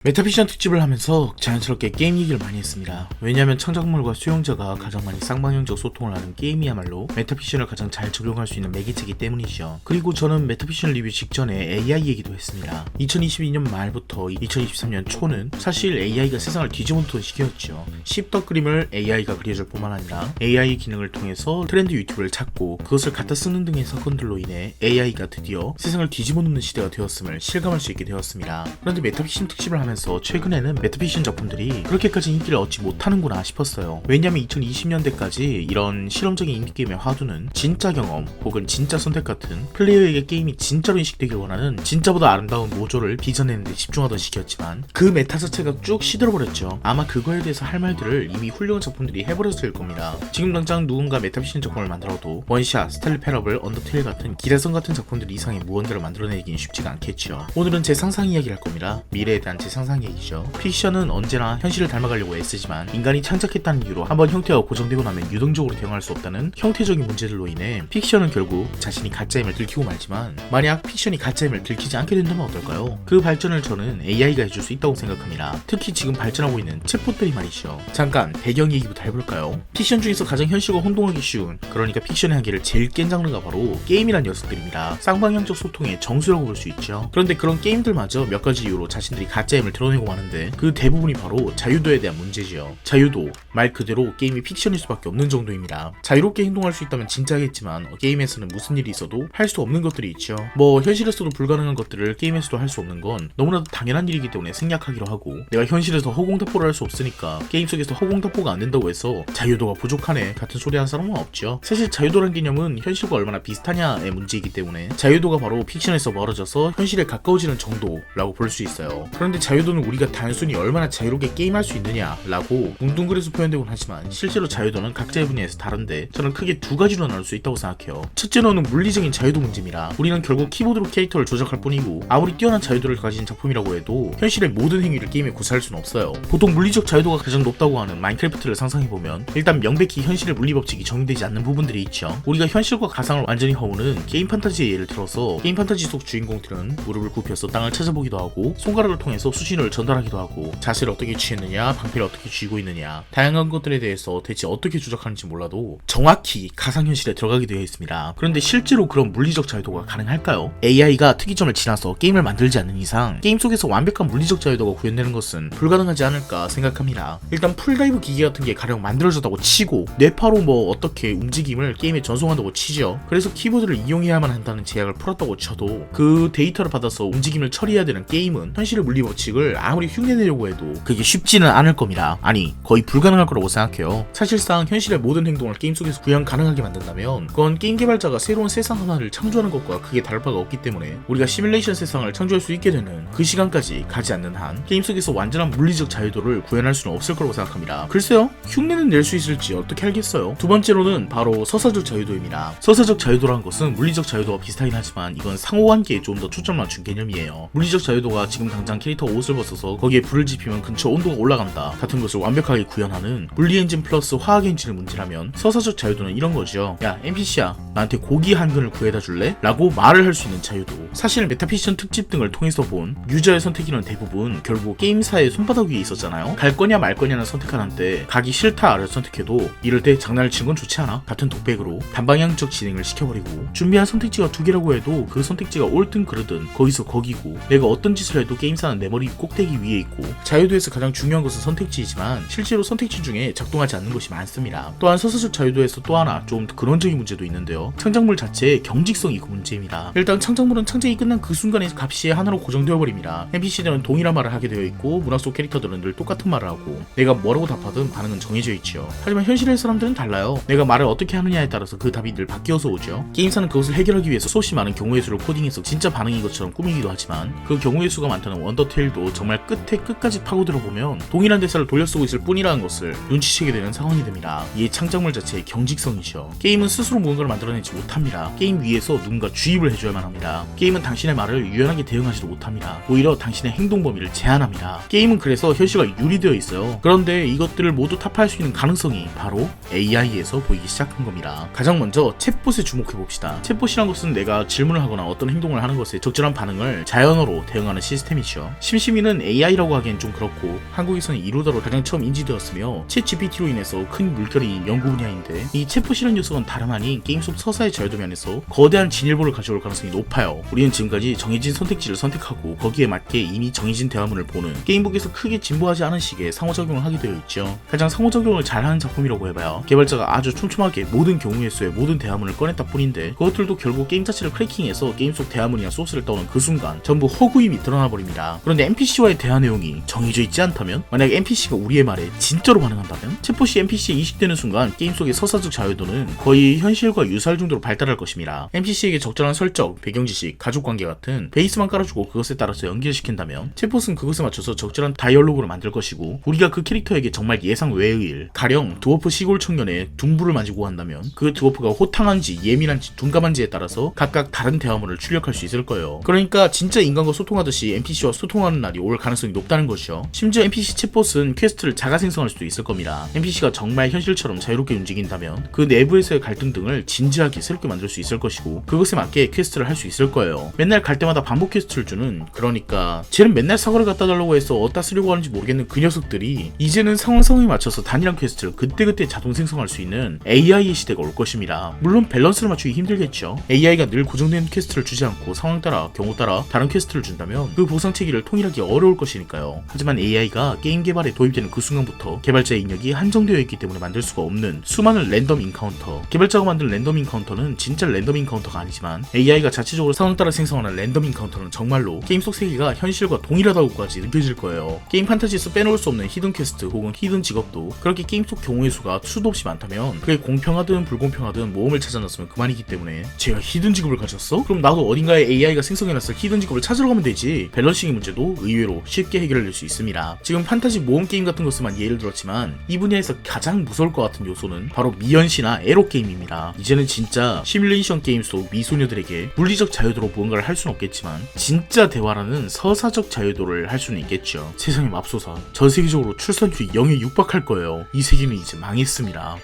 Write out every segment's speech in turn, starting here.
메타피션 특집을 하면서 자연스럽게 게임 얘기를 많이 했습니다. 왜냐하면 창작물과 수용자가 가장 많이 쌍방향적 소통을 하는 게임이야말로 메타피션을 가장 잘 적용할 수 있는 매개체이기 때문이죠. 그리고 저는 메타피션 리뷰 직전에 AI 얘기도 했습니다. 2022년 말부터 2023년 초는 사실 AI가 세상을 뒤집어놓던 시기였죠. 씹덕 그림을 AI가 그려줄 뿐만 아니라 AI 기능을 통해서 트렌드 유튜브를 찾고 그것을 갖다 쓰는 등의 사건들로 인해 AI가 드디어 세상을 뒤집어놓는 시대가 되었음을 실감할 수 있게 되었습니다. 그런데 메타피션 특집을 하면서 최근에는 메타피션 작품들이 그렇게까지 인기를 얻지 못하는구나 싶었어요. 왜냐면 2020년대까지 이런 실험적인 인디게임의 화두는 진짜 경험 혹은 진짜 선택 같은 플레이어에게 게임이 진짜로 인식되길 원하는 진짜보다 아름다운 모조를 빚어내는 데 집중하던 시기였지만 그 메타 자체가 쭉 시들어버렸죠. 아마 그거에 대해서 할 말들을 이미 훌륭한 작품들이 해버렸을 겁니다. 지금 당장 누군가 메타피션 작품을 만들어도 원샷, 스텔리 패러블, 언더테일 같은 기대성 같은 작품들 이상의 무언가를 만들어내긴 쉽지가 않겠죠. 오늘은 제 상상 이야기를 할 겁니다. 미래에 대한 제 상상 얘기죠. 픽션은 언제나 현실을 닮아가려고 애쓰지만 인간이 창작했다는 이유로 한번 형태가 고정되고 나면 유동적으로 대응할 수 없다는 형태적인 문제들로 인해 픽션은 결국 자신이 가짜임을 들키고 말지만 만약 픽션이 가짜임을 들키지 않게 된다면 어떨까요? 그 발전을 저는 AI가 해줄 수 있다고 생각합니다. 특히 지금 발전하고 있는 챗봇들이 말이죠. 잠깐 배경 얘기부터 해볼까요? 픽션 중에서 가장 현실과 혼동하기 쉬운, 그러니까 픽션의 한계를 제일 깬 장르가 바로 게임이란 녀석들입니다. 쌍방향적 소통의 정수라고 볼 수 있죠. 그런데 그런 게임들마저 몇 가지 이유로 자신들이 가짜임을 드러내고 마는데 그 대부분이 바로 자유도에 대한 문제지요. 자유도, 말 그대로 게임이 픽션일 수밖에 없는 정도입니다. 자유롭게 행동할 수 있다면 진짜겠지만 게임에서는 무슨 일이 있어도 할 수 없는 것들이 있죠. 현실에서도 불가능한 것들을 게임에서도 할 수 없는 건 너무나도 당연한 일이기 때문에 생략하기로 하고, 내가 현실에서 허공답보를 할 수 없으니까 게임 속에서 허공답보가 안 된다고 해서 자유도가 부족하네 같은 소리 하는 사람은 없죠. 사실 자유도란 개념은 현실과 얼마나 비슷하냐의 문제이기 때문에 자유도가 바로 픽션에서 멀어져서 현실에 가까워지는 정도라고 볼 수 있어요. 그런데 자유도는 우리가 단순히 얼마나 자유롭게 게임할 수 있느냐라고 뭉뚱그려서 표현되곤 하지만 실제로 자유도는 각자의 분야에서 다른데 저는 크게 두 가지로 나눌 수 있다고 생각해요. 첫째로는 물리적인 자유도 문제입니다. 우리는 결국 키보드로 캐릭터를 조작할 뿐이고 아무리 뛰어난 자유도를 가진 작품이라고 해도 현실의 모든 행위를 게임에 구사할 수는 없어요. 보통 물리적 자유도가 가장 높다고 하는 마인크래프트를 상상해보면 일단 명백히 현실의 물리법칙이 적용되지 않는 부분들이 있죠. 우리가 현실과 가상을 완전히 허우는 게임 판타지의 예를 들어서 게임 판타지 속 주인공들은 무릎을 굽혀서 땅을 찾아보기도 하고 손가락을 통해서 수신호를 전달하기도 하고 자세를 어떻게 취했느냐, 방패를 어떻게 쥐고 있느냐, 다양한 것들에 대해서 대체 어떻게 조작하는지 몰라도 정확히 가상현실에 들어가게 되어 있습니다. 그런데 실제로 그런 물리적 자유도가 가능할까요? AI가 특이점을 지나서 게임을 만들지 않는 이상 게임 속에서 완벽한 물리적 자유도가 구현되는 것은 불가능하지 않을까 생각합니다. 일단 풀다이브 기계 같은 게 가령 만들어졌다고 치고 뇌파로 어떻게 움직임을 게임에 전송한다고 치죠. 그래서 키보드를 이용해야만 한다는 제약을 풀었다고 쳐도 그 데이터를 받아서 움직임을 처리해야 되는 게임은 현실의 물리법칙을 아무리 흉내내려고 해도 그게 쉽지는 않을 겁니다. 아니, 거의 불가능할 거라고 생각해요. 사실상 현실의 모든 행동을 게임 속에서 구현 가능하게 만든다면 그건 게임 개발자가 새로운 세상 하나를 창조하는 것과 크게 다를 바가 없기 때문에 우리가 시뮬레이션 세상을 창조할 수 있게 되는 그 시간까지 가지 않는 한 게임 속에서 완전한 물리적 자유도를 구현할 수는 없을 거라고 생각합니다. 글쎄요, 흉내는 낼 수 있을지 어떻게 알겠어요. 두 번째로는 바로 서사적 자유도입니다. 서사적 자유도라는 것은 물리적 자유도와 비슷하긴 하지만 이건 상호관계에 좀 더 초점을 맞춘 개념이에요. 물리적 자유도가 지금 당장 캐릭터가 옷을 벗어서 거기에 불을 지피면 근처 온도가 올라간다 같은 것을 완벽하게 구현하는 물리 엔진 플러스 화학 엔진의 문제라면 서사적 자유도는 이런 거죠. 야, NPC야, 나한테 고기 한 근을 구해다 줄래? 라고 말을 할 수 있는 자유도. 사실 메타피션 특집 등을 통해서 본 유저의 선택이는 대부분 결국 게임사의 손바닥 위에 있었잖아요. 갈 거냐 말 거냐는 선택하는데 가기 싫다를 선택해도 이럴 때 장난을 친 건 좋지 않아? 같은 독백으로 반방향적 진행을 시켜버리고 준비한 선택지가 두 개라고 해도 그 선택지가 옳든 그르든 거기서 거기고 내가 어떤 짓을 해도 게임사는 내 머리 꼭대기 위에 있고 자유도에서 가장 중요한 것은 선택지이지만 실제로 선택지 중에 작동하지 않는 것이 많습니다. 또한 서사적 자유도에서 또 하나 좀 근원적인 문제도 있는데요. 창작물 자체의 경직성이 그 문제입니다. 일단 창작물은 창작이 끝난 그 순간에 값이 하나로 고정되어 버립니다. NPC들은 동일한 말을 하게 되어 있고 문학 속 캐릭터들은 늘 똑같은 말을 하고 내가 뭐라고 답하든 반응은 정해져 있죠. 하지만 현실의 사람들은 달라요. 내가 말을 어떻게 하느냐에 따라서 그 답이 늘 바뀌어서 오죠. 게임사는 그것을 해결하기 위해서 수없이 많은 경우의 수를 코딩해서 진짜 반응인 것처럼 꾸미기도 하지만 그 경우의 수가 많다는 언더테일도 정말 끝에 끝까지 파고들어보면 동일한 대사를 돌려쓰고 있을 뿐이라는 것을 눈치채게 되는 상황이 됩니다. 이게 창작물 자체의 경직성이죠. 게임은 스스로 무언가를 만들어내지 못합니다. 게임 위에서 누군가 주입을 해줘야만 합니다. 게임은 당신의 말을 유연하게 대응하지도 못합니다. 오히려 당신의 행동 범위를 제한합니다. 게임은 그래서 현실과 유리되어 있어요. 그런데 이것들을 모두 타파할 수 있는 가능성이 바로 AI에서 보이기 시작한 겁니다. 가장 먼저 챗봇에 주목해봅시다. 챗봇이란 것은 내가 질문을 하거나 어떤 행동을 하는 것에 적절한 반응을 자연어로 대응하는 시스템이죠. 심시 호시민은 AI라고 하기엔 좀 그렇고 한국에서는 이루다로 가장 처음 인지되었으며 챗 GPT로 인해서 큰 물결이 연구 분야인데 이 챗봇이라는 녀석은 다름 아닌 게임 속 서사의 자유도 면에서 거대한 진일보를 가져올 가능성이 높아요. 우리는 지금까지 정해진 선택지를 선택하고 거기에 맞게 이미 정해진 대화문을 보는 게임북에서 크게 진보하지 않은 식의 상호작용을 하게 되어 있죠. 가장 상호작용을 잘하는 작품이라고 해봐야 개발자가 아주 촘촘하게 모든 경우의 수의 모든 대화문을 꺼냈다 뿐인데 그것들도 결국 게임 자체를 크래킹해서 게임 속 대화문이나 소스를 떠오는 그 순간 전부 허구임이 드러나 버립니다. 그런데 NPC와의 대화 내용이 정해져 있지 않다면, 만약 NPC가 우리의 말에 진짜로 반응한다면 챗봇이 NPC에 이식되는 순간 게임 속의 서사적 자유도는 거의 현실과 유사할 정도로 발달할 것입니다. NPC에게 적절한 설정, 배경지식, 가족관계 같은 베이스만 깔아주고 그것에 따라서 연결시킨다면 챗봇은 그것에 맞춰서 적절한 다이얼로그를 만들 것이고, 우리가 그 캐릭터에게 정말 예상 외의 일, 가령 드워프 시골 청년의 둔부를 만지고 한다면 그 드워프가 호탕한지 예민한지 둔감한지에 따라서 각각 다른 대화문을 출력할 수 있을 거예요. 그러니까 진짜 인간과 소통하듯이 NPC와 소통하는 날이 올 가능성이 높다는 것이죠. 심지어 NPC 챗봇은 퀘스트를 자가 생성할 수도 있을 겁니다. NPC가 정말 현실처럼 자유롭게 움직인다면 그 내부에서의 갈등 등을 진지하게 새롭게 만들 수 있을 것이고 그것에 맞게 퀘스트를 할 수 있을 거예요. 맨날 갈 때마다 반복 퀘스트를 주는, 그러니까 쟤는 맨날 사과를 갖다 달라고 해서 어디다 쓰려고 하는지 모르겠는 그 녀석들이 이제는 상황에 맞춰서 단일한 퀘스트를 그때그때 자동 생성할 수 있는 AI의 시대가 올 것입니다. 물론 밸런스를 맞추기 힘들겠죠. AI가 늘 고정된 퀘스트를 주지 않고 상황 따라 경우 따라 다른 퀘스트를 준다면 그 보상 체계를 통일하기 어려울 것이니까요. 하지만 AI가 게임 개발에 도입되는 그 순간부터 개발자의 인력이 한정되어 있기 때문에 만들 수가 없는 수많은 랜덤 인카운터, 개발자가 만든 랜덤 인카운터는 진짜 랜덤 인카운터가 아니지만 AI가 자체적으로 상황 따라 생성하는 랜덤 인카운터는 정말로 게임 속 세계가 현실과 동일하다고까지 느껴질 거예요. 게임 판타지에서 빼놓을 수 없는 히든 퀘스트 혹은 히든 직업도 그렇게 게임 속 경우의 수가 수도 없이 많다면 그게 공평하든 불공평하든 모험을 찾아놨으면 그만이기 때문에 제가 히든 직업을 가졌어? 그럼 나도 어딘가에 AI가 생성해놨을 히든 직업을 찾으러 가면 되지. 밸런싱의 문제도 의외로 쉽게 해결될 수 있습니다. 지금 판타지 모험 게임 같은 것만 예를 들었지만 이 분야에서 가장 무서울 것 같은 요소는 바로 미연시나 에로 게임입니다. 이제는 진짜 시뮬레이션 게임 속 미소녀들에게 물리적 자유도로 무언가를 할 수는 없겠지만 진짜 대화라는 서사적 자유도를 할 수는 있겠죠. 세상에 맙소사, 전 세계적으로 출산율이 0에 육박할 거예요. 이 세계는 이제 망했습니다.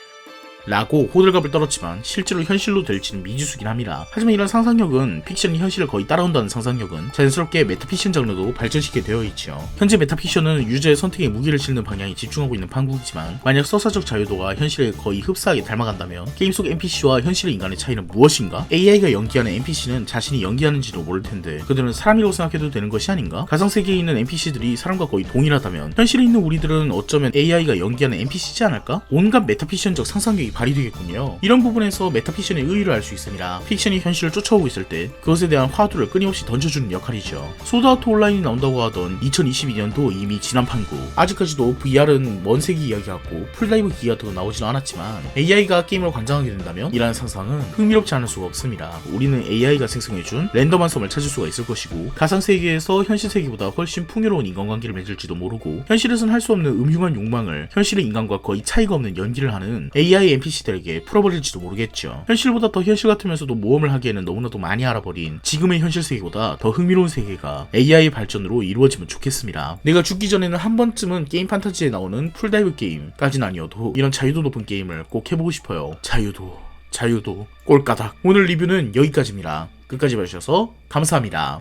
라고 호들갑을 떨었지만 실제로 현실로 될지는 미지수긴 합니다. 하지만 이런 상상력은 픽션이 현실을 거의 따라온다는 상상력은 자연스럽게 메타픽션 장르도 발전시키게 되어 있죠. 현재 메타픽션은 유저의 선택에 무게를 실는 방향에 집중하고 있는 판국이지만 만약 서사적 자유도가 현실에 거의 흡사하게 닮아간다면 게임 속 NPC와 현실의 인간의 차이는 무엇인가? AI가 연기하는 NPC는 자신이 연기하는지도 모를 텐데 그들은 사람이라고 생각해도 되는 것이 아닌가? 가상세계에 있는 NPC들이 사람과 거의 동일하다면 현실에 있는 우리들은 어쩌면 AI가 연기하는 NPC지 않을까? 온갖 메타픽션적 상상력이 발휘되겠군요. 이런 부분에서 메타픽션의 의의를 알 수 있습니다. 픽션이 현실을 쫓아오고 있을 때 그것에 대한 화두를 끊임없이 던져주는 역할이죠. 소드아트 온라인이 나온다고 하던 2022년도 이미 지난 판국, 아직까지도 VR은 먼 세계 이야기 같고 풀다이브 기기 같은 거 나오지는 않았지만 AI가 게임을 관장하게 된다면 이라는 상상은 흥미롭지 않을 수가 없습니다. 우리는 AI가 생성해준 랜덤한 섬을 찾을 수가 있을 것이고 가상세계에서 현실세계보다 훨씬 풍요로운 인간관계를 맺을지도 모르고 현실에서는 할 수 없는 음흉한 욕망을 현실의 인간과 거의 차이가 없는 연기를 하는 AI NPC들에게 풀어버릴지도 모르겠죠. 현실보다 더 현실 같으면서도 모험을 하기에는 너무나도 많이 알아버린 지금의 현실 세계보다 더 흥미로운 세계가 AI 발전으로 이루어지면 좋겠습니다. 내가 죽기 전에는 한 번쯤은 게임 판타지에 나오는 풀다이브 게임까지는 아니어도 이런 자유도 높은 게임을 꼭 해보고 싶어요. 자유도 꼴까닥. 오늘 리뷰는 여기까지입니다. 끝까지 봐주셔서 감사합니다.